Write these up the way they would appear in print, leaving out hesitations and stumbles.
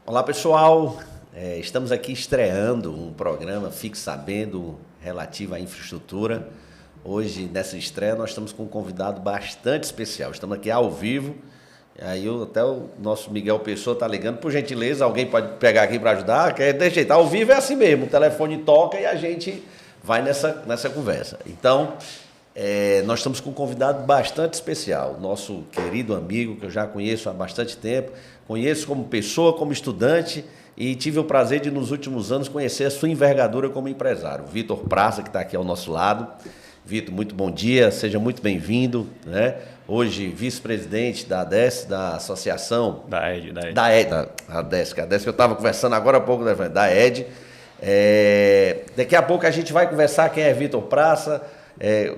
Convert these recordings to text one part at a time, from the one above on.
Olá pessoal, estamos aqui estreando um programa Fique Sabendo relativo à infraestrutura. Hoje, nessa estreia, nós estamos com um convidado bastante especial. Estamos aqui ao vivo. Aí até o nosso Miguel Pessoa está ligando. Por gentileza, alguém pode pegar aqui para ajudar? Que de jeito, ao vivo é assim mesmo, o telefone toca e a gente vai nessa conversa. Então, nós estamos com um convidado bastante especial, nosso querido amigo, que eu já conheço há bastante tempo, conheço como pessoa, como estudante, e tive o prazer de, nos últimos anos, conhecer a sua envergadura como empresário. Vitor Praça, que está aqui ao nosso lado. Vitor, muito bom dia, seja muito bem-vindo, né? Hoje, vice-presidente da ADES, da Associação... Da ED. A ADES, que eu estava conversando agora há pouco, né, da ED. Daqui a pouco a gente vai conversar quem é Vitor Praça,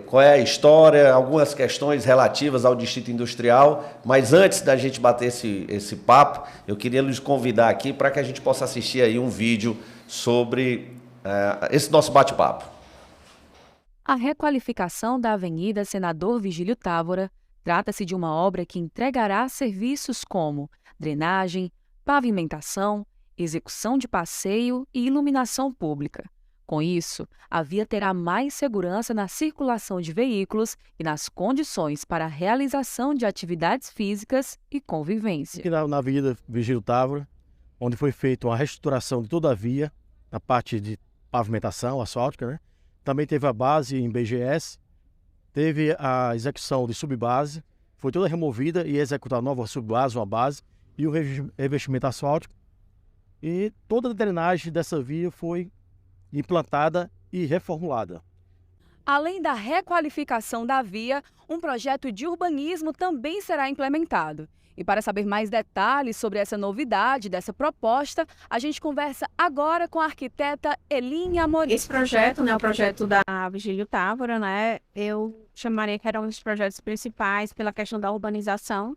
qual é a história, algumas questões relativas ao Distrito Industrial, mas antes da gente bater esse papo, eu queria lhes convidar aqui para que a gente possa assistir aí um vídeo sobre esse nosso bate-papo. A requalificação da Avenida Senador Vigílio Távora trata-se de uma obra que entregará serviços como drenagem, pavimentação, execução de passeio e iluminação pública. Com isso, a via terá mais segurança na circulação de veículos e nas condições para a realização de atividades físicas e convivência. Aqui na Avenida Vigílio Távora, onde foi feita uma reestruturação de toda a via, na parte de pavimentação asfáltica, né? Também teve a base em BGS, teve a execução de subbase, foi toda removida e executada nova subbase, uma base e o revestimento asfáltico. E toda a drenagem dessa via foi implantada e reformulada. Além da requalificação da via, um projeto de urbanismo também será implementado. E para saber mais detalhes sobre essa novidade, dessa proposta, a gente conversa agora com a arquiteta Eline Amorim. Esse projeto, o projeto da Vigílio Távora, eu chamaria que era um dos projetos principais pela questão da urbanização,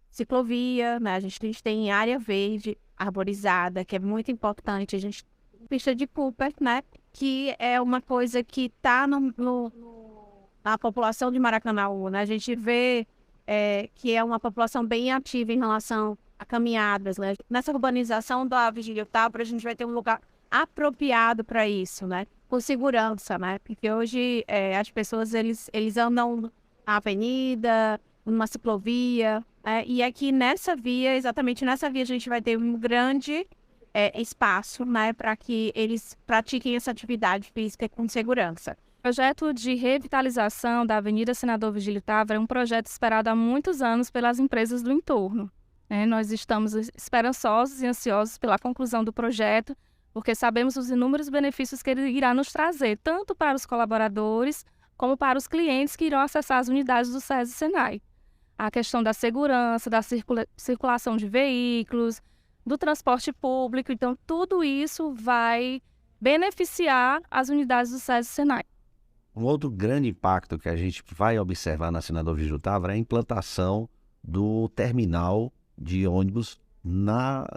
ciclovia, a gente tem área verde arborizada, que é muito importante, a gente pista de Cooper, que é uma coisa que está na população de Maracanaú, a gente vê que é uma população bem ativa em relação a caminhadas, Nessa urbanização da Vigílio Távora, a gente vai ter um lugar apropriado para isso, com segurança, porque hoje as pessoas eles andam na avenida, numa ciclovia, e aqui nessa via, exatamente nessa via, a gente vai ter um grande espaço, para que eles pratiquem essa atividade física com segurança. O projeto de revitalização da Avenida Senador Vigílio Távora é um projeto esperado há muitos anos pelas empresas do entorno. Nós estamos esperançosos e ansiosos pela conclusão do projeto, porque sabemos os inúmeros benefícios que ele irá nos trazer, tanto para os colaboradores, como para os clientes que irão acessar as unidades do SESI e Senai. A questão da segurança, da circulação de veículos, do transporte público, então tudo isso vai beneficiar as unidades do SESI e Senai. Um outro grande impacto que a gente vai observar na Senador Vigílio Távora é a implantação do terminal de ônibus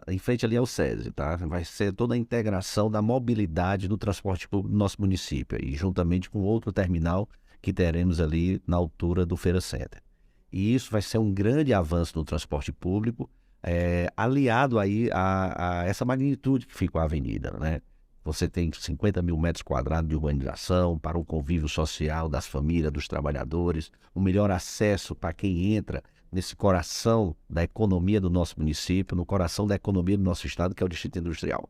em frente ali ao SESI, tá? Vai ser toda a integração da mobilidade do transporte público do nosso município e juntamente com outro terminal que teremos ali na altura do Feira Center. E isso vai ser um grande avanço no transporte público, aliado aí a essa magnitude que ficou a avenida, Você tem 50 mil metros quadrados de urbanização para o convívio social das famílias, dos trabalhadores, um melhor acesso para quem entra nesse coração da economia do nosso município, no coração da economia do nosso estado, que é o Distrito Industrial.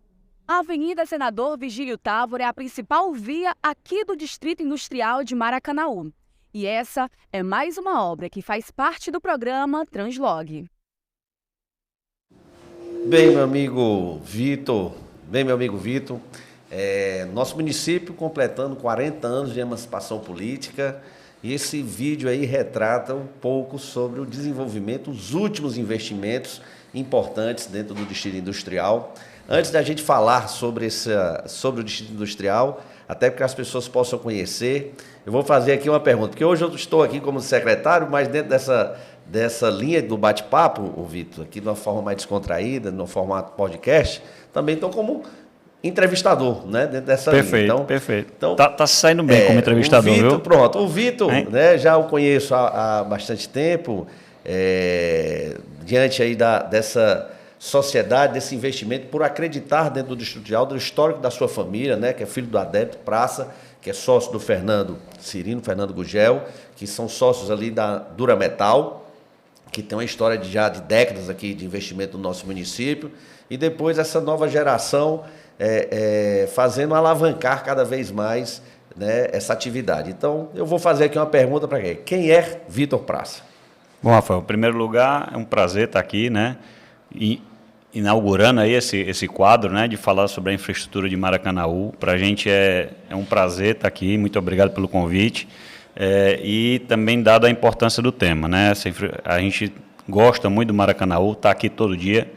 A Avenida Senador Vigílio Távora é a principal via aqui do Distrito Industrial de Maracanaú. E essa é mais uma obra que faz parte do programa Translog. Bem, meu amigo Vitor, nosso município completando 40 anos de emancipação política, e esse vídeo aí retrata um pouco sobre o desenvolvimento, os últimos investimentos importantes dentro do Distrito Industrial. Antes da gente falar sobre o Distrito Industrial, até para que as pessoas possam conhecer, eu vou fazer aqui uma pergunta, porque hoje eu estou aqui como secretário, mas dentro dessa linha do bate-papo, Vitor, aqui de uma forma mais descontraída, no formato podcast, também estou como entrevistador, dentro dessa perfeito, linha. Perfeito. Então, tá saindo bem como entrevistador, o Vitor, viu? Pronto, o Vitor, já o conheço há bastante tempo, diante aí sociedade, desse investimento, por acreditar dentro do Distrito de Alto, do histórico da sua família, né, que é filho do Adébito Praça, que é sócio do Fernando Cirino, Fernando Gugel, que são sócios ali da Durametal, que tem uma história já de décadas aqui de investimento no nosso município, e depois essa nova geração fazendo alavancar cada vez mais, né, essa atividade. Então, eu vou fazer aqui uma pergunta para quem? Quem é Vitor Praça? Bom, Rafael, em primeiro lugar, é um prazer estar aqui, né, e inaugurando aí esse quadro, né, de falar sobre a infraestrutura de Maracanaú. Para a gente é um prazer estar aqui, muito obrigado pelo convite, e também dada a importância do tema, né, a gente gosta muito do Maracanaú, está aqui todo dia,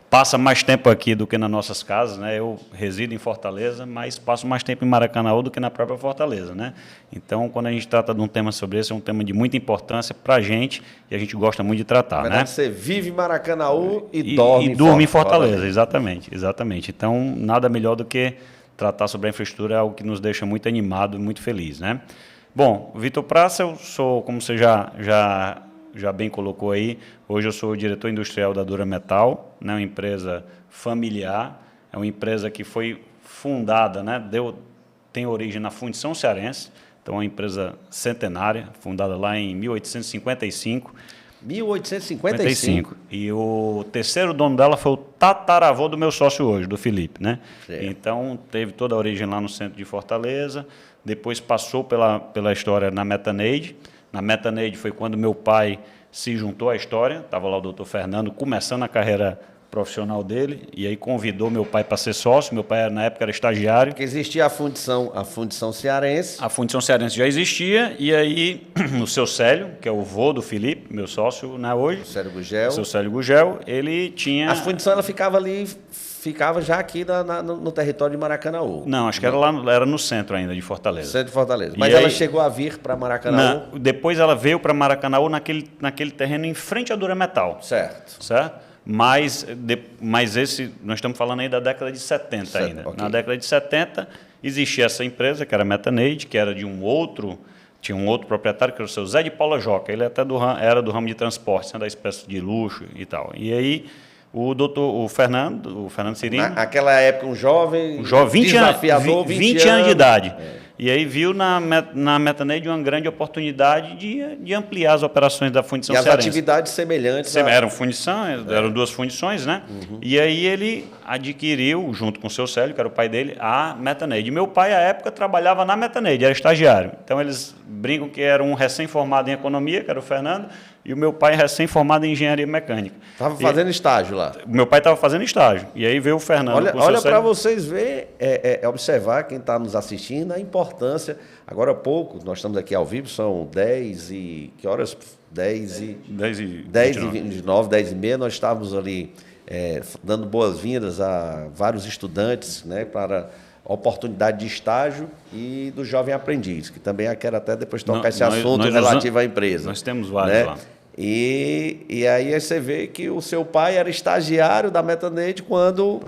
passa mais tempo aqui do que nas nossas casas, né? Eu resido em Fortaleza, mas passo mais tempo em Maracanaú do que na própria Fortaleza, né? Então, quando a gente trata de um tema sobre esse, é um tema de muita importância para a gente e a gente gosta muito de tratar, né? Você vive em Maracanaú e dorme em Fortaleza, exatamente. Então, nada melhor do que tratar sobre a infraestrutura, é algo que nos deixa muito animado e muito feliz, né? Bom, Vitor Praça, eu sou, como você já bem colocou aí, hoje eu sou o diretor industrial da Durametal, né, uma empresa familiar, é uma empresa que foi fundada, né, tem origem na Fundição Cearense, então é uma empresa centenária, fundada lá em 1855. 1855. E o terceiro dono dela foi o tataravô do meu sócio hoje, do Felipe, né? Certo. Então, teve toda a origem lá no centro de Fortaleza, depois passou pela história na Metaneide. Na Metaneide foi quando meu pai se juntou à história, estava lá o doutor Fernando começando a carreira profissional dele, e aí convidou meu pai para ser sócio. Meu pai, na época, era estagiário. Porque existia a fundição cearense. A Fundição Cearense já existia, e aí o seu Célio, que é o vô do Felipe, meu sócio, né, hoje, o seu Célio Gugel, ele tinha... A fundição ela ficava já aqui no território de Maracanaú. Não, acho que era no centro ainda de Fortaleza. Centro de Fortaleza. Mas ela chegou a vir para Maracanaú? Não, depois ela veio para Maracanaú naquele terreno em frente à Durametal. Certo. Mas nós estamos falando aí da década de 70 ainda. Okay. Na década de 70 existia essa empresa, que era a Metaneide, que era de tinha um outro proprietário, que era o seu Zé de Paula Joca. Ele até era do ramo de transporte, sendo da espécie de luxo e tal. E aí o Fernando Cirino... Naquela época, um jovem desafiador, 20 anos de idade. E aí viu na Metaneide uma grande oportunidade de ampliar as operações da Fundição Cearense. E as atividades semelhantes. Eram duas fundições, né? Uhum. E aí ele adquiriu, junto com o seu Célio, que era o pai dele, a Metaneide. Meu pai, à época, trabalhava na Metaneide, era estagiário. Então, eles brincam que era um recém-formado em economia, que era o Fernando, e o meu pai recém-formado em engenharia mecânica. Estava fazendo estágio lá. Meu pai estava fazendo estágio. E aí veio o Fernando. Olha para vocês verem, observar, quem está nos assistindo, a importância. Agora há pouco, nós estamos aqui ao vivo, são 10 e... Que horas? 10 e 29, 10 e meia. Nós estávamos ali dando boas-vindas a vários estudantes, né, para oportunidade de estágio e do jovem aprendiz, que também quero até depois tocar esse assunto relativo à empresa. Nós temos vários, né, lá. E aí você vê que o seu pai era estagiário da Metaneide quando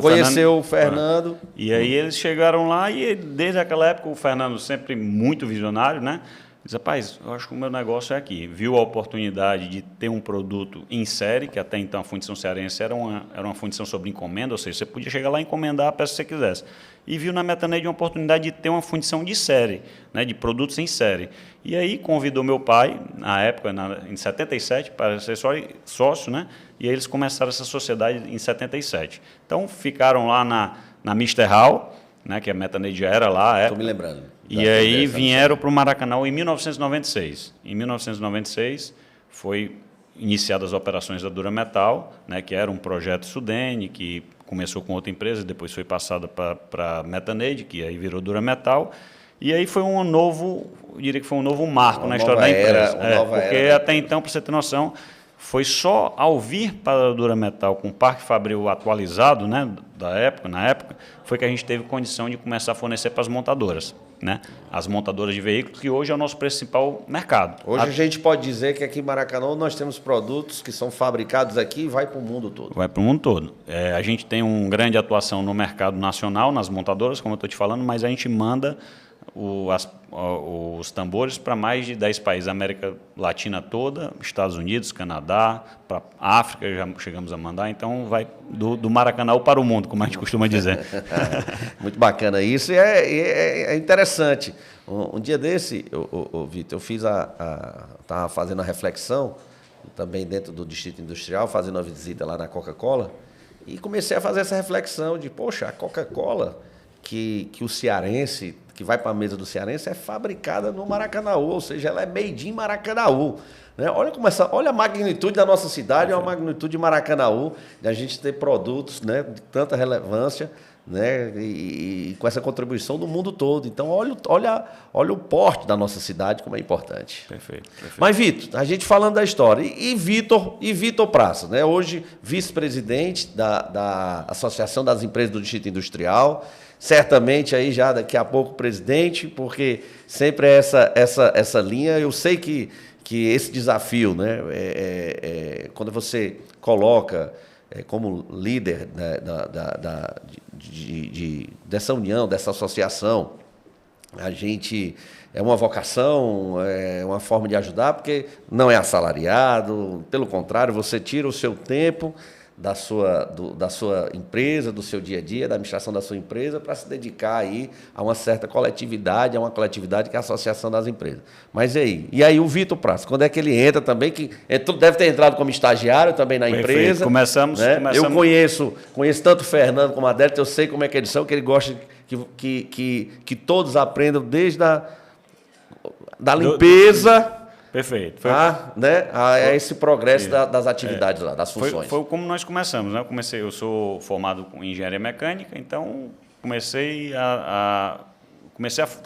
conheceu o Fernando. E aí eles chegaram lá e desde aquela época o Fernando sempre muito visionário, né? Diz, rapaz, eu acho que o meu negócio é aqui. Viu a oportunidade de ter um produto em série, que até então a Fundição Cearense era uma fundição sobre encomenda, ou seja, você podia chegar lá e encomendar a peça que você quisesse. E viu na Metaneide uma oportunidade de ter uma fundição de série, né, de produtos em série. E aí convidou meu pai, na época, em 77, para ser sócio, né? E aí eles começaram essa sociedade em 77. Então ficaram lá na Mr. Hall, né, que a Metaneide já era lá. Estou me lembrando. E aí vieram para o Maracanaú em 1996. Em 1996 foi iniciadas as operações da Durametal, né, que era um projeto Sudene, que começou com outra empresa, depois foi passada para a Metaneide, que aí virou Durametal. E aí foi eu diria que foi um novo marco na história da empresa. Porque até então, para você ter noção, foi só ao vir para a Durametal com o parque fabril atualizado, né, na época, foi que a gente teve condição de começar a fornecer para as montadoras, né? As montadoras de veículos, que hoje é o nosso principal mercado. Hoje a gente pode dizer que aqui em Maracanã nós temos produtos que são fabricados aqui e vai para o mundo todo. Vai para o mundo todo. A gente tem uma grande atuação no mercado nacional, nas montadoras, como eu estou te falando, mas a gente manda os tambores para mais de 10 países, América Latina toda, Estados Unidos, Canadá, para África já chegamos a mandar, então vai do Maracanã para o mundo, como a gente costuma dizer. Muito bacana isso, e é interessante. Um dia desse, Vitor, eu estava fazendo a reflexão, também dentro do Distrito Industrial, fazendo uma visita lá na Coca-Cola, e comecei a fazer essa reflexão de, poxa, a Coca-Cola, que o cearense, que vai para a mesa do cearense, é fabricada no Maracanaú, ou seja, ela é made in Maracanaú. Né? Olha a magnitude da nossa cidade, olha a magnitude de Maracanaú, de a gente ter produtos, né, de tanta relevância, né, e com essa contribuição do mundo todo. Então, olha o porte da nossa cidade, como é importante. Perfeito. Mas, Vitor, a gente falando da história, e Vitor Praça, né, hoje vice-presidente da Associação das Empresas do Distrito Industrial, certamente aí já daqui a pouco presidente, porque sempre é essa linha. Eu sei que esse desafio, né, quando você coloca como líder, né, dessa união, dessa associação, a gente é uma vocação, é uma forma de ajudar, porque não é assalariado, pelo contrário, você tira o seu tempo da sua empresa, do seu dia a dia, da administração da sua empresa, para se dedicar aí a uma certa coletividade, a uma coletividade que é a Associação das Empresas. Mas e aí o Vitor Praça, quando é que ele entra também, que deve ter entrado como estagiário também na empresa. Começamos. Eu conheço tanto o Fernando como a Adélio, eu sei como é que eles são, que ele gosta que todos aprendam desde da limpeza... Perfeito. Né? A esse progresso das atividades lá, das funções. Foi como nós começamos, né? Eu sou formado em engenharia mecânica, então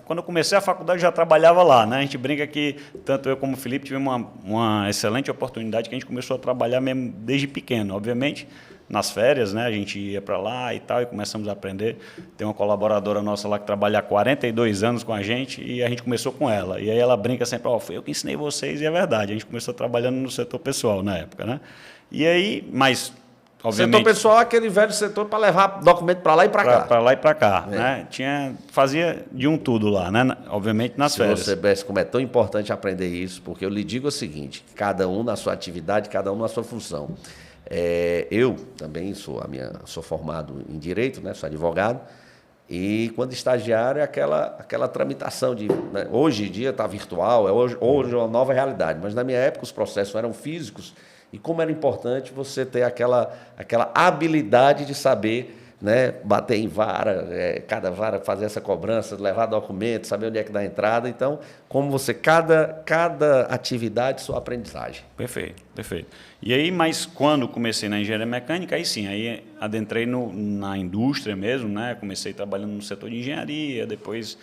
quando eu comecei a faculdade, já trabalhava lá, né? A gente brinca que tanto eu como o Felipe tivemos uma excelente oportunidade, que a gente começou a trabalhar mesmo desde pequeno, obviamente. Nas férias, né, a gente ia para lá e tal, e começamos a aprender. Tem uma colaboradora nossa lá que trabalha há 42 anos com a gente, e a gente começou com ela. E aí ela brinca sempre, foi eu que ensinei vocês, e é verdade. A gente começou trabalhando no setor pessoal na época, né? E aí, mas, obviamente... Setor pessoal é aquele velho setor para levar documento para lá e para cá. Para lá e para cá, né? Fazia de um tudo lá, né? Obviamente nas férias. Se você soubesse como é tão importante aprender isso, porque eu lhe digo o seguinte, cada um na sua atividade, cada um na sua função. Eu também sou formado em Direito, né, sou advogado, e quando estagiário é aquela tramitação né, hoje em dia está virtual, hoje é uma nova realidade, mas na minha época os processos eram físicos, e como era importante você ter aquela habilidade de saber, né, bater em vara, cada vara fazer essa cobrança, levar documento, saber onde é que dá a entrada. Então, como cada atividade, sua aprendizagem. Perfeito. E aí, mas quando comecei na engenharia mecânica, aí sim, aí adentrei na indústria mesmo, né? Comecei trabalhando no setor de engenharia, depois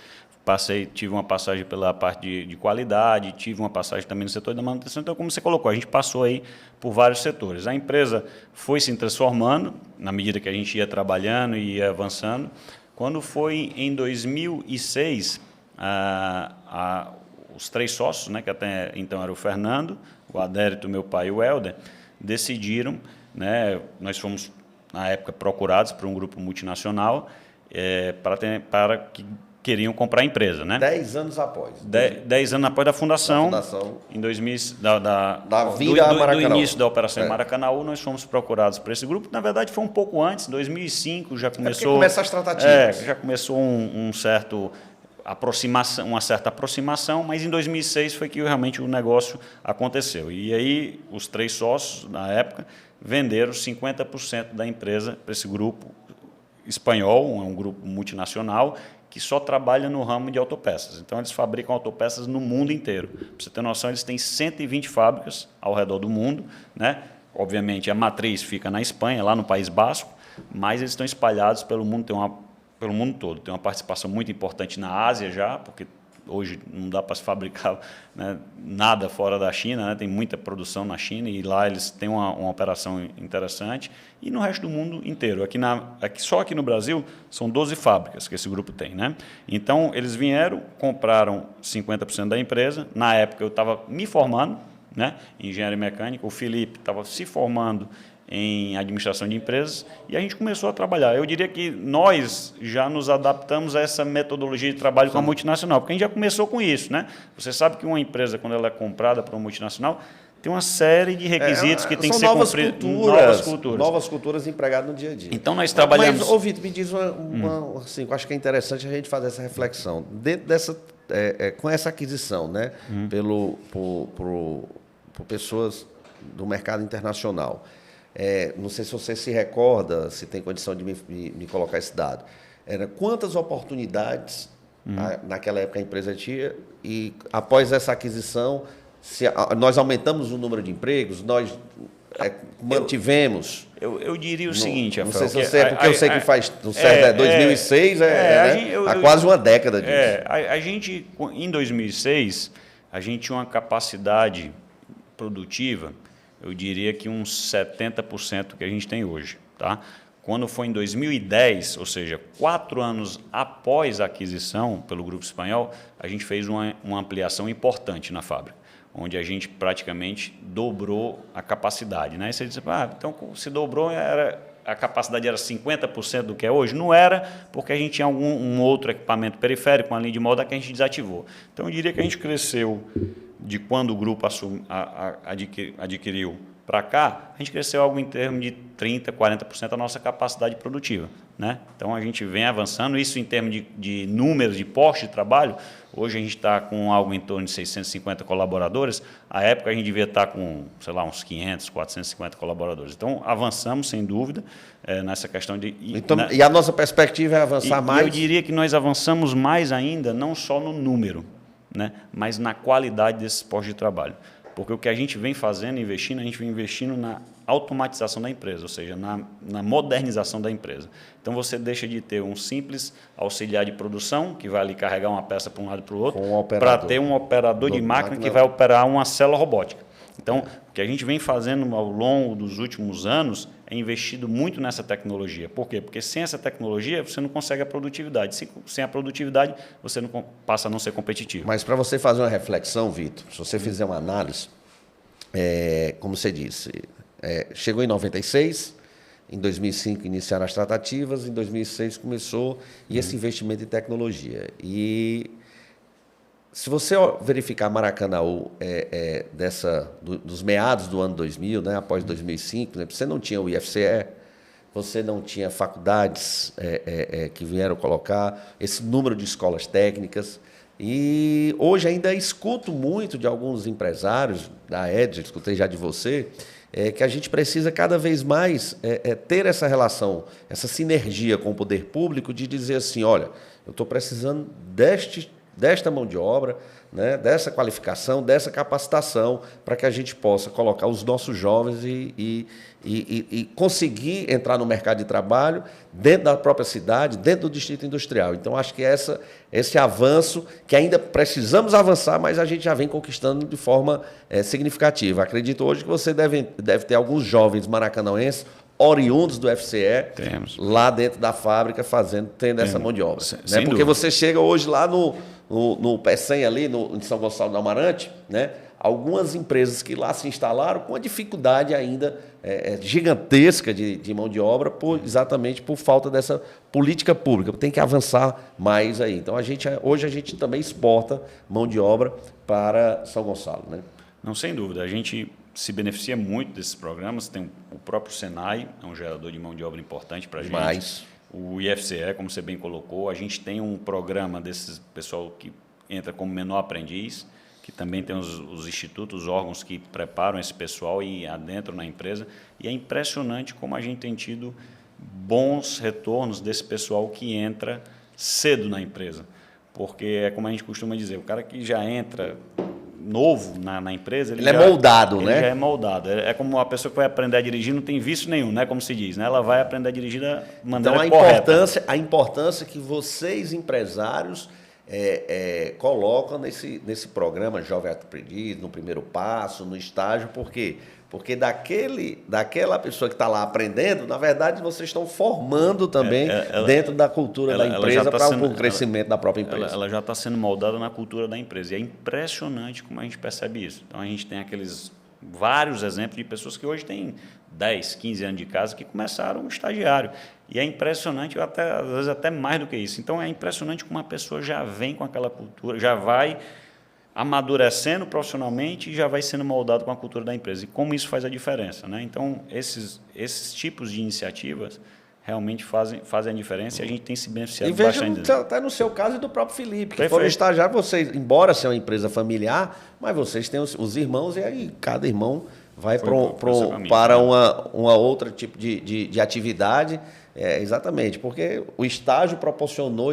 tive uma passagem pela parte de qualidade, tive uma passagem também no setor da manutenção. Então, como você colocou, a gente passou aí por vários setores. A empresa foi se transformando na medida que a gente ia trabalhando e ia avançando. Quando foi em 2006, os 3 sócios, né, que até então era o Fernando, o Adérito, meu pai e o Helder, decidiram, né, nós fomos, na época, procurados por um grupo multinacional para que queriam comprar a empresa, né? 10 anos após. 10 anos após da fundação. Em 2000, do início da operação em Maracanaú, nós fomos procurados por esse grupo. Na verdade, foi um pouco antes, em 2005 já começou... começa as tratativas. Já começou uma certa aproximação, mas em 2006 foi que realmente o negócio aconteceu. E aí os 3 sócios, na época, venderam 50% da empresa para esse grupo espanhol, um grupo multinacional, que só trabalha no ramo de autopeças. Então, eles fabricam autopeças no mundo inteiro. Para você ter noção, eles têm 120 fábricas ao redor do mundo, né? Obviamente, a matriz fica na Espanha, lá no País Basco, mas eles estão espalhados pelo mundo, pelo mundo todo. Tem uma participação muito importante na Ásia já, porque hoje não dá para se fabricar, né, nada fora da China, né? Tem muita produção na China e lá eles têm uma operação interessante. E no resto do mundo inteiro. Só aqui no Brasil são 12 fábricas que esse grupo tem, né? Então, eles vieram, compraram 50% da empresa. Na época, eu estava me formando, né, em engenharia mecânica. O Felipe estava se formando em administração de empresas e a gente começou a trabalhar. Eu diria que nós já nos adaptamos a essa metodologia de trabalho com a multinacional, porque a gente já começou com isso, né? Você sabe que uma empresa, quando ela é comprada por uma multinacional, tem uma série de requisitos que tem que ser cumpridos. Novas culturas empregadas no dia a dia. Então, nós trabalhamos... Mas, Vitor, me diz assim, eu acho que é interessante a gente fazer essa reflexão. Dentro dessa, com essa aquisição, né, por pessoas do mercado internacional, não sei se você se recorda, se tem condição de me colocar esse dado. Quantas oportunidades naquela época a empresa tinha e, após essa aquisição... nós aumentamos o número de empregos, nós mantivemos. Eu diria o seguinte, não sei se você porque eu sei que faz 2006, há quase uma década disso. A gente, em 2006, a gente tinha uma capacidade produtiva, eu diria que uns 70% que a gente tem hoje. Tá? Quando foi em 2010, ou seja, 4 anos após a aquisição pelo Grupo Espanhol, a gente fez uma ampliação importante na fábrica, onde a gente praticamente dobrou a capacidade. Né? E você diz, então se dobrou, a capacidade era 50% do que é hoje? Não era, porque a gente tinha um outro equipamento periférico, uma linha de molda que a gente desativou. Então, eu diria que a gente cresceu de quando o grupo adquiriu para cá, a gente cresceu algo em termos de 30%, 40% da nossa capacidade produtiva. Né? Então, a gente vem avançando, isso em termos de números de postos de trabalho. Hoje a gente está com algo em torno de 650 colaboradores. À época a gente devia estar com, sei lá, uns 500, 450 colaboradores. Então, avançamos, sem dúvida, nessa questão de... E a nossa perspectiva é avançar mais? Eu diria que nós avançamos mais ainda, não só no número, né, mas na qualidade desses postos de trabalho. Porque o que a gente vem fazendo, a gente vem investindo na automatização da empresa, ou seja, na modernização da empresa. Então, você deixa de ter um simples auxiliar de produção, que vai ali carregar uma peça para um lado e para o outro, para ter um operador de máquina que vai operar uma célula robótica. Então, o que a gente vem fazendo ao longo dos últimos anos é investido muito nessa tecnologia. Por quê? Porque sem essa tecnologia, você não consegue a produtividade. Sem a produtividade, você não passa a não ser competitivo. Mas, para você fazer uma reflexão, Vitor, se você fizer uma análise, como você disse, chegou em 96, em 2005 iniciaram as tratativas, em 2006 começou esse investimento em tecnologia. E se você verificar Maracanaú dos meados do ano 2000, né, após 2005, né, você não tinha o IFCE, você não tinha faculdades que vieram colocar, esse número de escolas técnicas. E hoje ainda escuto muito de alguns empresários da ED, escutei já de você, que a gente precisa cada vez mais ter essa relação, essa sinergia com o poder público de dizer assim, olha, eu estou precisando desta mão de obra, né, dessa qualificação, dessa capacitação, para que a gente possa colocar os nossos jovens e conseguir entrar no mercado de trabalho dentro da própria cidade, dentro do distrito industrial. Então, acho que esse avanço, que ainda precisamos avançar, mas a gente já vem conquistando de forma significativa. Acredito hoje que você deve ter alguns jovens maracanauenses oriundos do FCE, lá dentro da fábrica, tendo essa mão de obra. Né? Porque você chega hoje lá no PECEM, ali em São Gonçalo do Amarante, né? Algumas empresas que lá se instalaram com uma dificuldade ainda gigantesca de mão de obra, exatamente por falta dessa política pública. Tem que avançar mais aí. Então, hoje a gente também exporta mão de obra para São Gonçalo. Né? Não, sem dúvida. A gente se beneficia muito desses programas. Tem o próprio Senai, é um gerador de mão de obra importante para a gente. O IFCE, como você bem colocou, a gente tem um programa desses pessoal que entra como menor aprendiz, que também tem os institutos, os órgãos que preparam esse pessoal e adentram na empresa. E é impressionante como a gente tem tido bons retornos desse pessoal que entra cedo na empresa. Porque é como a gente costuma dizer, o cara que já entra novo na empresa... Ele é moldado, né? Ele já é moldado. É como a pessoa que vai aprender a dirigir, não tem vício nenhum, né? Como se diz, né? Ela vai aprender a dirigir da maneira correta. A importância que vocês, empresários, colocam nesse programa Jovem Aprendiz, no primeiro passo, no estágio, por quê? Porque daquela pessoa que está lá aprendendo, na verdade, vocês estão formando também dentro da cultura da empresa para o crescimento da própria empresa. Ela já está sendo moldada na cultura da empresa. E é impressionante como a gente percebe isso. Então, a gente tem aqueles vários exemplos de pessoas que hoje têm 10, 15 anos de casa que começaram estagiário. E é impressionante, às vezes até mais do que isso. Então, é impressionante como uma pessoa já vem com aquela cultura, já vai amadurecendo profissionalmente e já vai sendo moldado com a cultura da empresa. E como isso faz a diferença, né? Então, esses tipos de iniciativas realmente fazem a diferença e a gente tem se beneficiado bastante. E veja até no seu caso e do próprio Felipe, que foram estagiar, vocês, embora seja uma empresa familiar, mas vocês têm os irmãos e aí cada irmão vai para uma outra tipo de atividade. Exatamente, porque o estágio proporcionou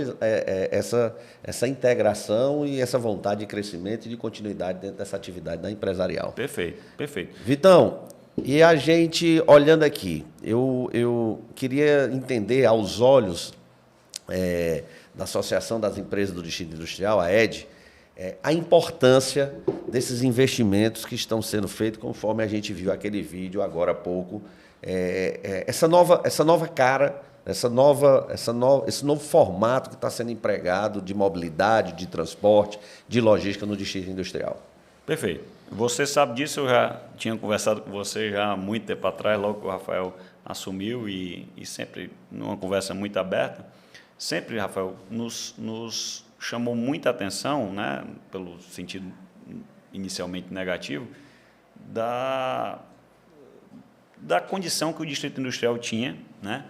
essa integração e essa vontade de crescimento e de continuidade dentro dessa atividade da empresarial. Perfeito, perfeito. Vitão, e a gente, olhando aqui, eu queria entender aos olhos da Associação das Empresas do Distrito Industrial, a ED, a importância desses investimentos que estão sendo feitos, conforme a gente viu aquele vídeo agora há pouco, essa nova cara, esse novo formato que está sendo empregado de mobilidade, de transporte, de logística no Distrito Industrial. Perfeito. Você sabe disso, eu já tinha conversado com você já há muito tempo atrás, logo que o Rafael assumiu e sempre numa conversa muito aberta. Sempre, Rafael, nos chamou muita atenção, né, pelo sentido inicialmente negativo, da condição que o Distrito Industrial tinha, né?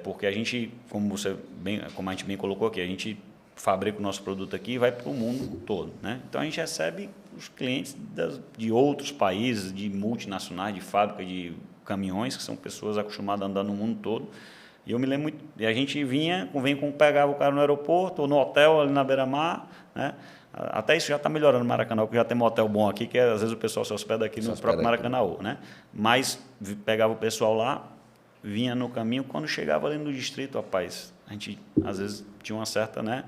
Porque a gente, como a gente bem colocou aqui, a gente fabrica o nosso produto aqui e vai para o mundo todo, né? Então a gente recebe os clientes de outros países, de multinacionais, de fábrica de caminhões, que são pessoas acostumadas a andar no mundo todo. E eu me lembro muito, e a gente pegava o cara no aeroporto ou no hotel ali na beira-mar, né? Até isso já está melhorando no Maracanã, porque já tem um hotel bom aqui, que às vezes o pessoal se hospeda aqui no próprio Maracanã, né? Mas pegava o pessoal lá, vinha no caminho, quando chegava ali no distrito, rapaz, a gente às vezes tinha uma certa, né?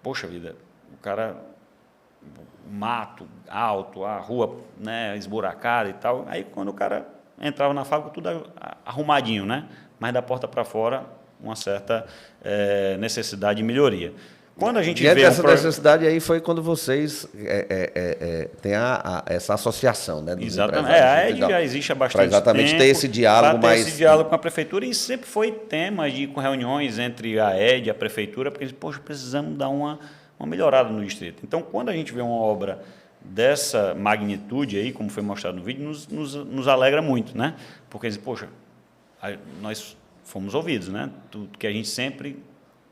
Poxa vida, o cara, mato alto, a rua, né, esburacada e tal. Aí quando o cara entrava na fábrica, tudo arrumadinho, né? Mas da porta para fora, uma certa necessidade de melhoria. Quando a gente vê essa necessidade aí foi quando vocês têm essa associação, né? Exatamente. A ED já existe há bastante tempo. Para exatamente ter esse diálogo mais... esse diálogo com a prefeitura, e sempre foi tema com reuniões entre a ED e a prefeitura, porque, poxa, precisamos dar uma melhorada no distrito. Então, quando a gente vê uma obra dessa magnitude aí, como foi mostrado no vídeo, nos alegra muito, né? Porque, poxa, nós fomos ouvidos, né? Tudo que a gente sempre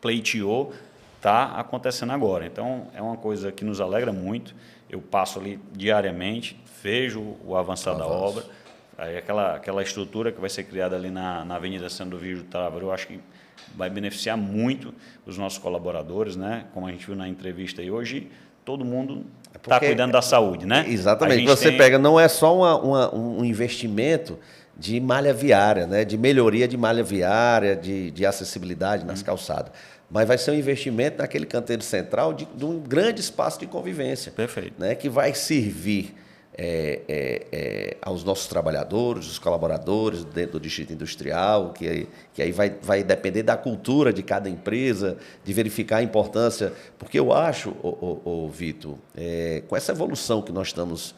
pleiteou está acontecendo agora. Então, é uma coisa que nos alegra muito. Eu passo ali diariamente, vejo o avançar da obra. Aí aquela estrutura que vai ser criada ali na Avenida Senador Vigílio Távora, eu acho que vai beneficiar muito os nossos colaboradores, né? Como a gente viu na entrevista aí hoje, todo mundo está cuidando da saúde, né? Exatamente. Você pega, não é só um investimento de malha viária, né? De melhoria de malha viária, de acessibilidade nas calçadas. Mas vai ser um investimento naquele canteiro central de um grande espaço de convivência. Perfeito. Né, que vai servir aos nossos trabalhadores, os colaboradores dentro do Distrito Industrial, que aí vai depender da cultura de cada empresa, de verificar a importância. Porque eu acho, Vitor, com essa evolução que nós estamos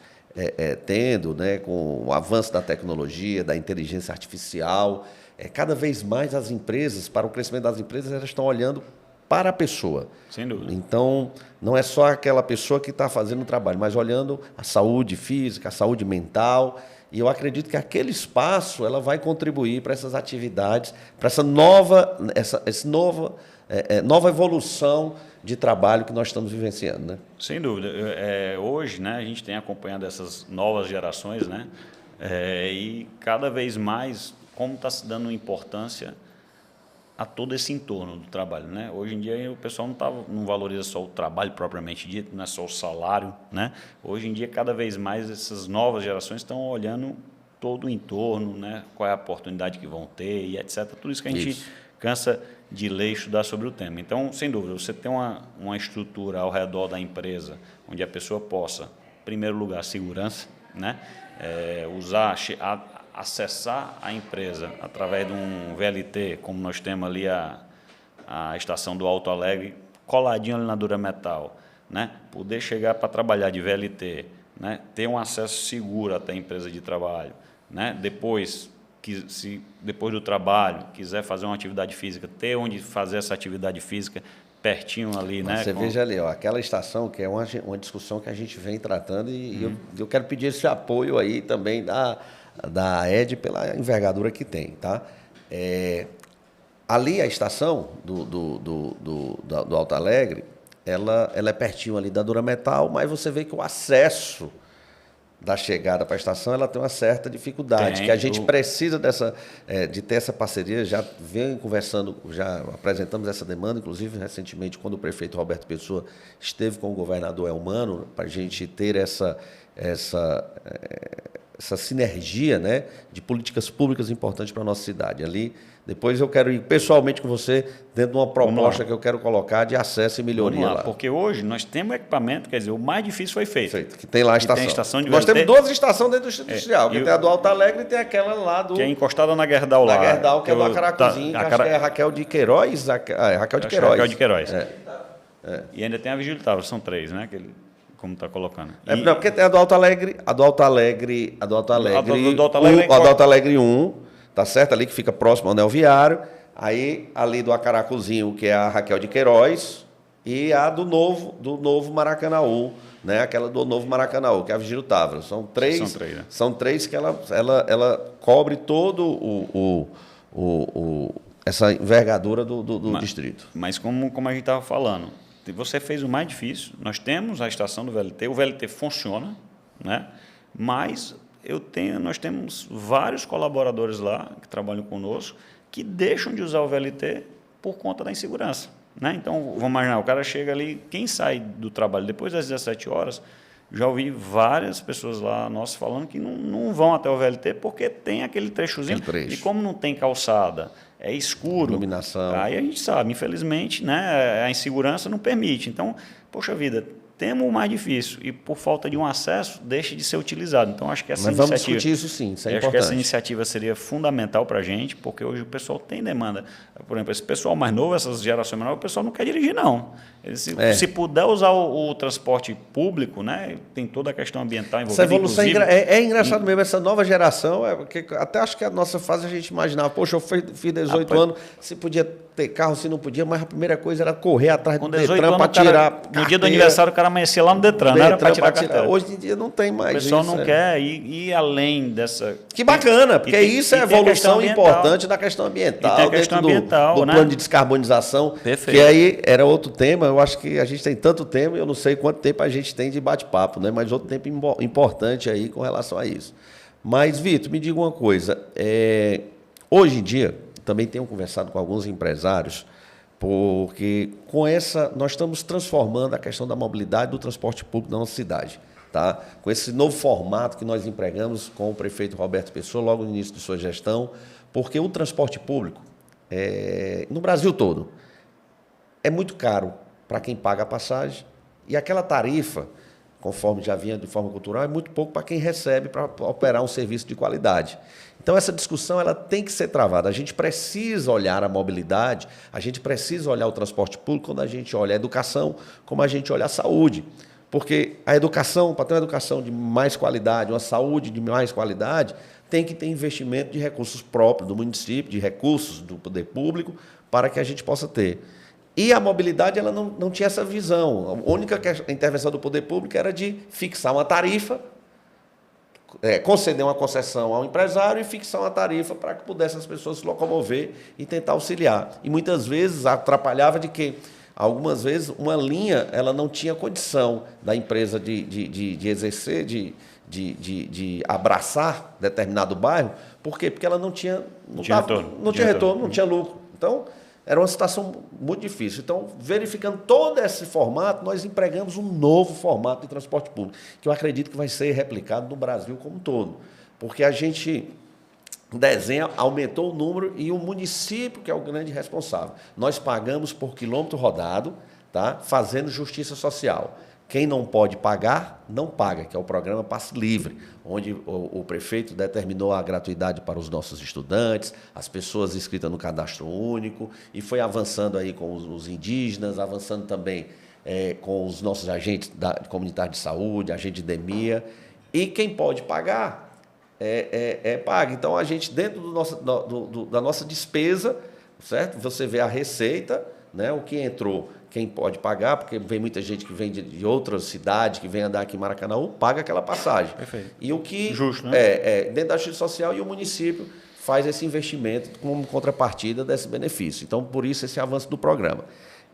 tendo, né, com o avanço da tecnologia, da inteligência artificial, cada vez mais as empresas, para o crescimento das empresas, elas estão olhando para a pessoa. Sem dúvida. Então, não é só aquela pessoa que está fazendo o trabalho, mas olhando a saúde física, a saúde mental. E eu acredito que aquele espaço ela vai contribuir para essas atividades, para essa nova evolução de trabalho que nós estamos vivenciando, né? Sem dúvida. Hoje, né, a gente tem acompanhado essas novas gerações, né, e cada vez mais como está se dando importância a todo esse entorno do trabalho, né? Hoje em dia o pessoal não valoriza só o trabalho propriamente dito, não é só o salário, né? Hoje em dia cada vez mais essas novas gerações estão olhando todo o entorno, né? Qual é a oportunidade que vão ter e etc. Tudo isso que a gente cansa de ler e estudar sobre o tema. Então, sem dúvida, você tem uma estrutura ao redor da empresa onde a pessoa possa, em primeiro lugar, segurança, né? Acessar a empresa através de um VLT, como nós temos ali a estação do Alto Alegre, coladinho ali na Durametal, né? Poder chegar para trabalhar de VLT, né, ter um acesso seguro até a empresa de trabalho, né, depois do trabalho quiser fazer uma atividade física, ter onde fazer essa atividade física pertinho ali, Mas né? você veja ali, ó, aquela estação que é uma discussão que a gente vem tratando e eu quero pedir esse apoio aí também da ED pela envergadura que tem, tá? Ali a estação do Alto Alegre, ela é pertinho ali da Durametal, mas você vê que o acesso da chegada para a estação, ela tem uma certa dificuldade, que a gente precisa de ter essa parceria, já vem conversando, já apresentamos essa demanda, inclusive recentemente, quando o prefeito Roberto Pessoa esteve com o governador Elmano, para a gente ter essa sinergia, né, de políticas públicas importantes para a nossa cidade. Ali, depois eu quero ir pessoalmente com você dentro de uma proposta que eu quero colocar de acesso e melhoria lá. Porque hoje nós temos equipamento, quer dizer, o mais difícil foi feito. Que tem lá a estação. Tem a estação de nós temos 12 estações dentro do Distrito Industrial, que tem a do Alto Alegre e tem aquela lá do... Que é encostada na Gerdau lá. Na Gerdau, que é do Acaracuzinho, que acho que é Raquel de Queiroz. Raquel de Queiroz. Raquel de Queiroz. E ainda tem a Vigílio Távora, são 3, né? Como está colocando. Não, porque tem a do Alto Alegre, a do Alto Alegre 1, tá certo? Ali que fica próximo ao anel viário. Aí, ali do Acaracuzinho, que é a Raquel de Queiroz, e a do novo Maracanaú, né? Aquela do novo Maracanaú, que é a Vigílio Távora. São três, né? São 3 que ela cobre todo essa envergadura do distrito. Mas como a gente estava falando, você fez o mais difícil. Nós temos a estação do VLT, o VLT funciona, né? Mas nós temos vários colaboradores lá que trabalham conosco que deixam de usar o VLT por conta da insegurança, né? Então, vamos imaginar, o cara chega ali, quem sai do trabalho depois das 17 horas, já ouvi várias pessoas lá nossas falando que não vão até o VLT porque tem aquele trechozinho, e como não tem calçada, é escuro, iluminação. Aí a gente sabe, infelizmente, né, a insegurança não permite. Então, poxa vida, temos o mais difícil e por falta de um acesso deixa de ser utilizado. Então acho que essa iniciativa, vamos discutir isso sim, isso é importante. Acho que essa iniciativa seria fundamental para a gente, porque hoje o pessoal tem demanda. Por exemplo, esse pessoal mais novo, essas gerações mais novas, o pessoal não quer dirigir não. Se puder usar o transporte público, né, tem toda a questão ambiental envolvida. Essa evolução é engraçado mesmo, essa nova geração, porque até acho que a nossa fase a gente imaginava, poxa, eu fiz 18 anos, se podia ter carro, se não podia, mas a primeira coisa era correr atrás do Detran para tirar. No dia do aniversário, o cara amanhecia lá no Detran, não era para tirar carteira. Hoje em dia não tem mais. O pessoal não quer ir além dessa. Que bacana, porque isso é a evolução importante da questão ambiental. E tem a questão ambiental, do plano de descarbonização. Perfeito. Que aí era outro tema. Eu acho que a gente tem tanto tema, eu não sei quanto tempo a gente tem de bate-papo, né? Mas outro tempo importante aí com relação a isso. Mas, Vitor, me diga uma coisa. Hoje em dia, também tenho conversado com alguns empresários, porque nós estamos transformando a questão da mobilidade do transporte público da nossa cidade. Tá? Com esse novo formato que nós empregamos com o prefeito Roberto Pessoa, logo no início de sua gestão, porque o transporte público, no Brasil todo, é muito caro para quem paga a passagem, e aquela tarifa, conforme já vinha de forma cultural, é muito pouco para quem recebe para operar um serviço de qualidade. Então, essa discussão ela tem que ser travada. A gente precisa olhar a mobilidade, a gente precisa olhar o transporte público quando a gente olha a educação, como a gente olha a saúde. Porque a educação, para ter uma educação de mais qualidade, uma saúde de mais qualidade, tem que ter investimento de recursos próprios do município, de recursos do poder público, para que a gente possa ter. E a mobilidade ela não tinha essa visão. A única intervenção do poder público era de fixar uma tarifa, conceder uma concessão ao empresário e fixar uma tarifa para que pudessem as pessoas se locomover e tentar auxiliar. E muitas vezes atrapalhava de que, algumas vezes, uma linha ela não tinha condição da empresa de exercer, de abraçar determinado bairro. Por quê? Porque ela não tinha retorno, não tinha lucro. Então, era uma situação muito difícil. Então, verificando todo esse formato, nós empregamos um novo formato de transporte público, que eu acredito que vai ser replicado no Brasil como um todo. Porque a gente desenha, aumentou o número e o município, que é o grande responsável. Nós pagamos por quilômetro rodado, tá? Fazendo justiça social. Quem não pode pagar, não paga, que é o programa Passe Livre, onde o prefeito determinou a gratuidade para os nossos estudantes, as pessoas inscritas no cadastro único, e foi avançando aí com os indígenas, avançando também com os nossos agentes comunitários de saúde, agente de DEMIA, e quem pode pagar, paga. Então, a gente, dentro da nossa despesa, certo? Você vê a receita, né? O que entrou, quem pode pagar, porque vem muita gente que vem de outras cidades, que vem andar aqui em Maracanã, paga aquela passagem. Perfeito. E o que Justo, né? dentro da justiça social, e o município faz esse investimento como contrapartida desse benefício. Então, por isso, esse avanço do programa.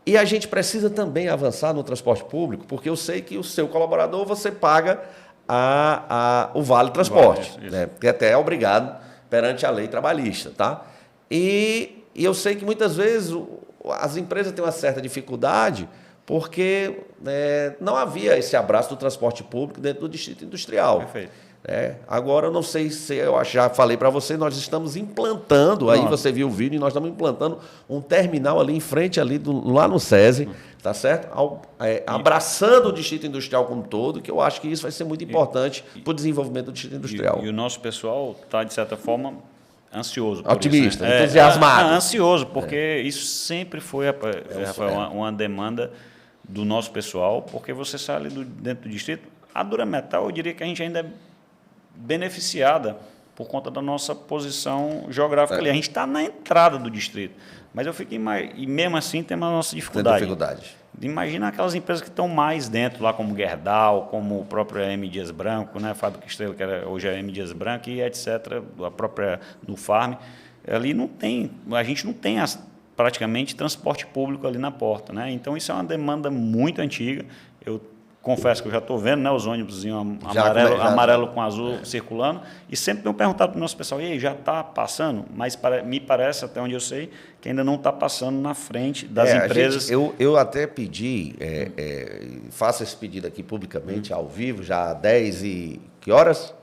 E a gente precisa também avançar no transporte público, porque eu sei que o seu colaborador, você paga o Vale Transporte, né? Que até é obrigado perante a lei trabalhista. Tá? E eu sei que muitas vezes as empresas têm uma certa dificuldade porque não havia esse abraço do transporte público dentro do distrito industrial. Perfeito. Agora, eu não sei se eu já falei para você, nós estamos implantando, aí você viu o vídeo, e nós estamos implantando um terminal ali em frente, lá no SESI, tá certo? Abraçando o distrito industrial como um todo, que eu acho que isso vai ser muito importante para o desenvolvimento do distrito industrial. E o nosso pessoal está, de certa forma, ansioso. Otimista, isso, né? entusiasmado. Ansioso, porque isso sempre foi, Rafael, uma demanda do nosso pessoal, porque você sai ali dentro do distrito, a Durametal, eu diria que a gente ainda é beneficiada por conta da nossa posição geográfica ali. A gente está na entrada do distrito, mas eu fico e mesmo assim temos a nossa dificuldade. Imagina aquelas empresas que estão mais dentro, lá como Gerdau, como o próprio M. Dias Branco, né? A Fábrica Estrela, que hoje é M. Dias Branco, e etc., a própria do Farm. Ali a gente não tem praticamente transporte público ali na porta, né? Então, isso é uma demanda muito antiga. Eu confesso que eu já estou vendo, né, os ônibus amarelo com azul circulando, e sempre tenho perguntado para o nosso pessoal, e aí, já está passando? Mas me parece, até onde eu sei, que ainda não está passando na frente das empresas. Eu até pedi, faço esse pedido aqui publicamente, ao vivo, já há 10 e... Que horas?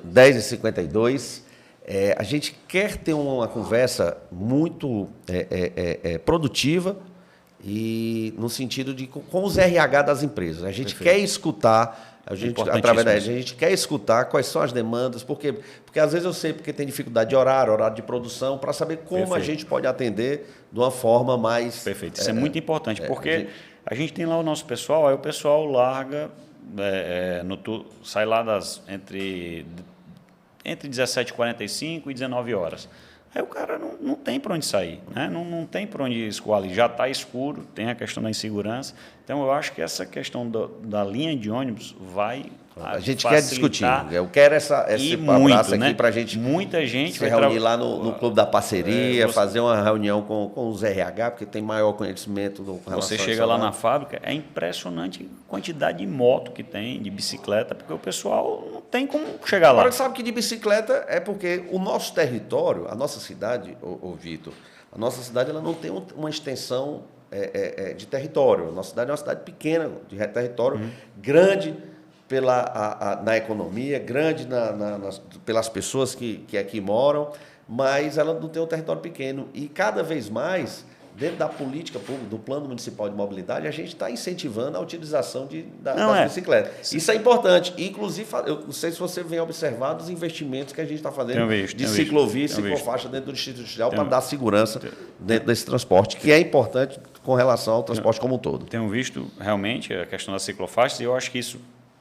10h52. A gente quer ter uma conversa muito produtiva, e no sentido de com os RH das empresas. A gente quer escutar, através da gente quer escutar quais são as demandas, porque às vezes eu sei porque tem dificuldade de horário de produção, para saber como a gente pode atender de uma forma mais... Perfeito, isso é muito importante, porque a gente tem lá o nosso pessoal, aí o pessoal larga, sai lá entre 17h45 e 19 horas. Aí o cara não tem para onde sair, né? Não tem para onde escoar. Já está escuro, tem a questão da insegurança. Então, eu acho que essa questão da linha de ônibus vai a gente quer discutir. Eu quero esse abraço aqui para a gente muita gente se reunir lá no Clube da Parceria, fazer uma reunião com os RH, porque tem maior conhecimento do relação. Você chega lá na fábrica, é impressionante a quantidade de moto que tem, de bicicleta, porque o pessoal não tem como chegar lá. Agora, sabe que de bicicleta é porque o nosso território, a nossa cidade, Vitor, a nossa cidade ela não tem uma extensão de território. A nossa cidade é uma cidade pequena, de território grande na economia, grande pelas pessoas que aqui moram, mas ela não tem um território pequeno. E cada vez mais, dentro da política pública, do Plano Municipal de Mobilidade, a gente está incentivando a utilização das bicicletas. Isso é importante. Inclusive, eu não sei se você vem observar os investimentos que a gente está fazendo de ciclovia e ciclofaixa dentro do Distrito Industrial para dar segurança dentro desse transporte, que é importante com relação ao transporte como um todo. Tenho visto realmente a questão das ciclofaixas e eu acho que isso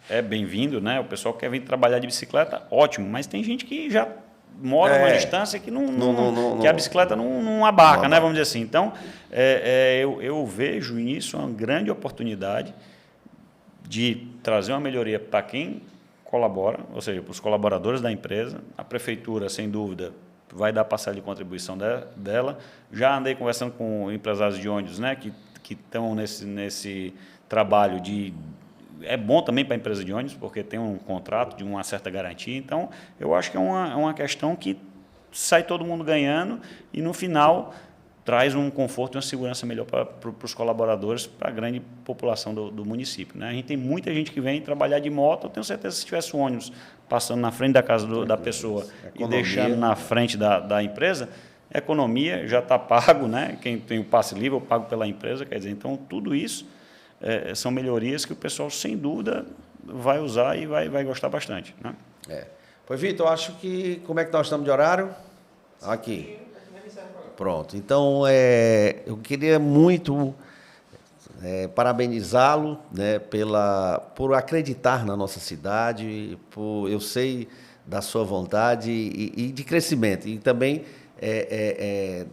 é bem-vindo, né? O pessoal quer vir trabalhar de bicicleta, ótimo, mas tem gente que já mora numa distância que que a bicicleta não abarca, né? Vamos dizer assim. Então, eu vejo nisso uma grande oportunidade de trazer uma melhoria para quem colabora, ou seja, para os colaboradores da empresa. A prefeitura, sem dúvida, vai dar parcela de contribuição dela. Já andei conversando com empresários de ônibus, né? Que estão nesse trabalho de... É bom também para a empresa de ônibus, porque tem um contrato de uma certa garantia. Então, eu acho que é uma questão que sai todo mundo ganhando e, no final, traz um conforto e uma segurança melhor para os colaboradores, para a grande população do município, né? A gente tem muita gente que vem trabalhar de moto. Eu tenho certeza que se tivesse um ônibus passando na frente da casa da pessoa e deixando na frente da empresa, a economia já está pago, né? Quem tem o passe livre, eu pago pela empresa. Quer dizer, então, tudo isso são melhorias que o pessoal, sem dúvida, vai usar e vai gostar bastante, né? Pois, Vitor, eu acho que... Como é que nós estamos de horário? Aqui. Pronto. Então, eu queria muito parabenizá-lo, né, por acreditar na nossa cidade, eu sei da sua vontade e de crescimento. E também,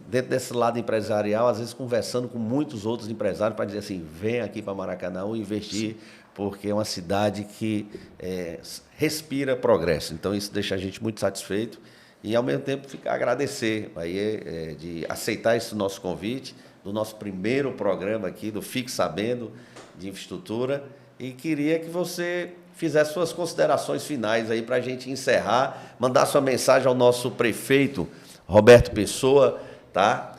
dentro desse lado empresarial, às vezes conversando com muitos outros empresários para dizer assim, vem aqui para Maracanaú investir, porque é uma cidade que respira progresso. Então, isso deixa a gente muito satisfeito e, ao mesmo tempo, agradecer aí, de aceitar esse nosso convite, do nosso primeiro programa aqui, do Fique Sabendo, de infraestrutura, e queria que você fizesse suas considerações finais aí para a gente encerrar, mandar sua mensagem ao nosso prefeito, Roberto Pessoa, tá?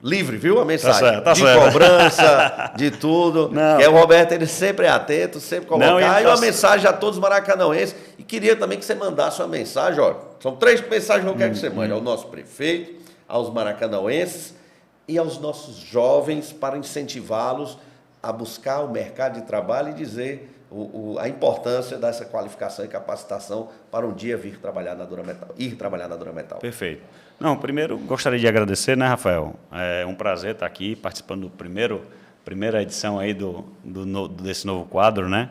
Livre, viu? A mensagem tá de certo. cobrança, de tudo. Que o Roberto, ele sempre é atento, sempre colocar. E uma mensagem a todos os maracanauenses. E queria também que você mandasse uma mensagem, ó. São 3 mensagens que eu quero que você mande ao nosso prefeito, aos maracanauenses e aos nossos jovens, para incentivá-los a buscar o mercado de trabalho e dizer a importância dessa qualificação e capacitação para um dia ir trabalhar na Dura Metal. Perfeito. Não, primeiro gostaria de agradecer, né, Rafael? É um prazer estar aqui participando do primeira edição aí desse novo quadro, né?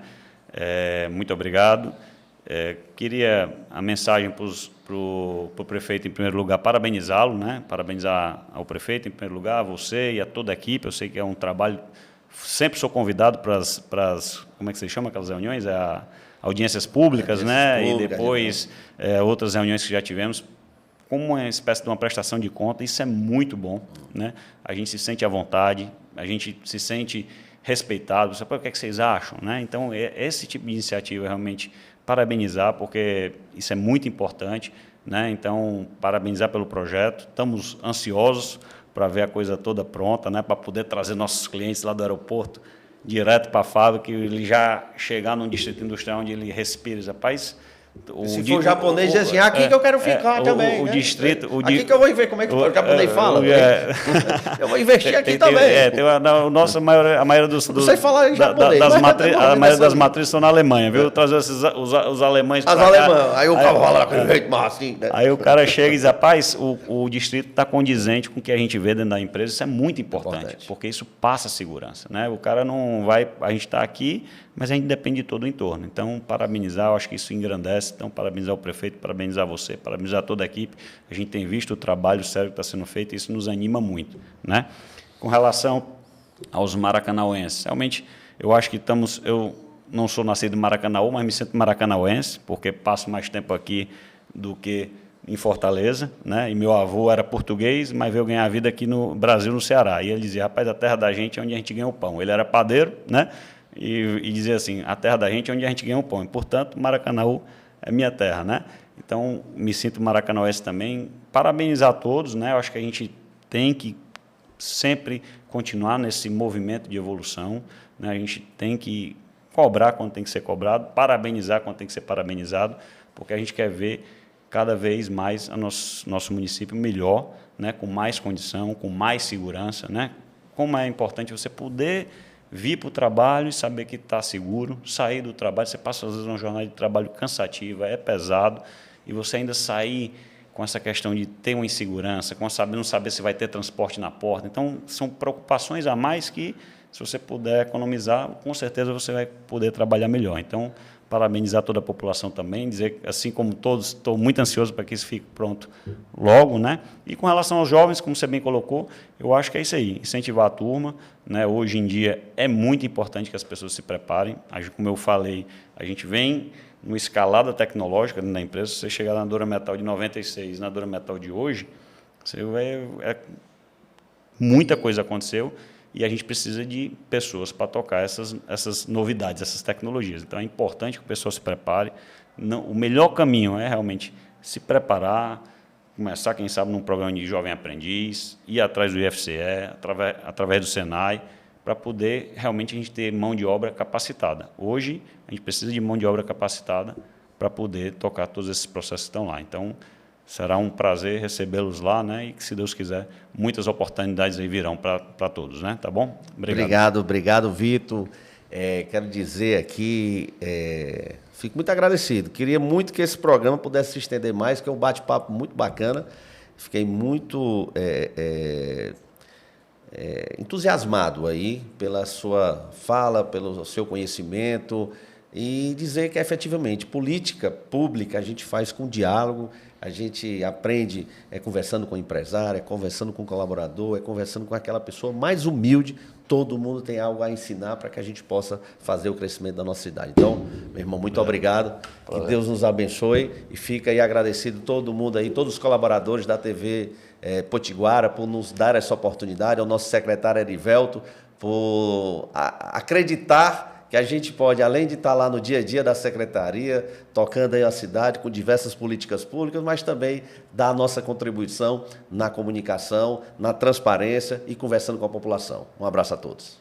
Muito obrigado. Queria a mensagem para o prefeito, em primeiro lugar, parabenizá-lo, né? Parabenizar ao prefeito, em primeiro lugar, a você e a toda a equipe. Eu sei que é um trabalho. Sempre sou convidado para as como é que se chama aquelas reuniões? Audiências públicas, né? E depois outras reuniões que já tivemos, como uma espécie de uma prestação de conta. Isso é muito bom, né? A gente se sente à vontade, a gente se sente respeitado. Você, o que é que vocês acham, né? Então, esse tipo de iniciativa realmente parabenizar, porque isso é muito importante, né? Então, parabenizar pelo projeto. Estamos ansiosos para ver a coisa toda pronta, né? Para poder trazer nossos clientes lá do aeroporto direto para a fábrica, e ele já chegar num distrito industrial onde ele respira. Rapaz, se for japonês, diz assim, aqui que eu quero ficar também. O né? distrito. Aqui que eu vou ver como é que o japonês fala. Eu vou investir aqui também. A maioria dos. Não sei falar em japonês. A maioria das matrizes estão na Alemanha, viu? Trazer os alemães para cá. Alemães. Aí o cara fala com jeito mais assim. Né? Aí o cara chega e diz, rapaz, o distrito está condizente com o que a gente vê dentro da empresa. Isso é muito importante, porque isso passa segurança, né? O cara não vai. A gente está aqui, mas a gente depende de todo o entorno. Então, parabenizar, eu acho que isso engrandece. Então, parabenizar o prefeito, parabenizar você, parabenizar toda a equipe. A gente tem visto o trabalho sério que está sendo feito e isso nos anima muito, né? Com relação aos maracanauenses, realmente, eu acho que eu não sou nascido em Maracanaú, mas me sinto maracanauense, porque passo mais tempo aqui do que em Fortaleza, né? E meu avô era português, mas veio ganhar a vida aqui no Brasil, no Ceará. E ele dizia, rapaz, a terra da gente é onde a gente ganha o pão. Ele era padeiro, né? E dizia assim, a terra da gente é onde a gente ganha o pão. E, portanto, Maracanaú é minha terra, né? Então, me sinto maracanauense também. Parabenizar a todos, né? Eu acho que a gente tem que sempre continuar nesse movimento de evolução, né? A gente tem que cobrar quando tem que ser cobrado, parabenizar quando tem que ser parabenizado, porque a gente quer ver cada vez mais o nosso município melhor, né? Com mais condição, com mais segurança, né? Como é importante você poder vir para o trabalho e saber que está seguro, sair do trabalho, você passa às vezes uma jornada de trabalho cansativa, é pesado, e você ainda sair com essa questão de ter uma insegurança, com não saber se vai ter transporte na porta. Então, são preocupações a mais que, se você puder economizar, com certeza você vai poder trabalhar melhor. Então, parabenizar toda a população também, dizer, assim como todos, estou muito ansioso para que isso fique pronto logo, né? E com relação aos jovens, como você bem colocou, eu acho que é isso aí, incentivar a turma, né? Hoje em dia é muito importante que as pessoas se preparem. Como eu falei, a gente vem numa escalada tecnológica na empresa. Se você chegar na Dura Metal de 96, na Dura Metal de hoje, você muita coisa aconteceu. E a gente precisa de pessoas para tocar essas novidades, essas tecnologias. Então, é importante que o pessoal se prepare. O melhor caminho é realmente se preparar, começar, quem sabe, num programa de jovem aprendiz, ir atrás do IFCE, através do Senai, para poder realmente a gente ter mão de obra capacitada. Hoje, a gente precisa de mão de obra capacitada para poder tocar todos esses processos que estão lá. Então, será um prazer recebê-los lá, né? E que, se Deus quiser, muitas oportunidades aí virão para todos, né? Tá bom? Obrigado, Vitor. Quero dizer aqui, fico muito agradecido. Queria muito que esse programa pudesse se estender mais, que é um bate-papo muito bacana. Fiquei muito entusiasmado aí pela sua fala, pelo seu conhecimento, e dizer que efetivamente política pública a gente faz com diálogo, a gente aprende conversando com o empresário, conversando com o colaborador, conversando com aquela pessoa mais humilde. Todo mundo tem algo a ensinar para que a gente possa fazer o crescimento da nossa cidade. Então, meu irmão, muito obrigado, que Deus nos abençoe, e fica aí agradecido todo mundo aí, todos os colaboradores da TV Potiguara por nos dar essa oportunidade, ao nosso secretário Erivelto por acreditar que a gente pode, além de estar lá no dia a dia da secretaria, tocando aí a cidade com diversas políticas públicas, mas também dar a nossa contribuição na comunicação, na transparência e conversando com a população. Um abraço a todos.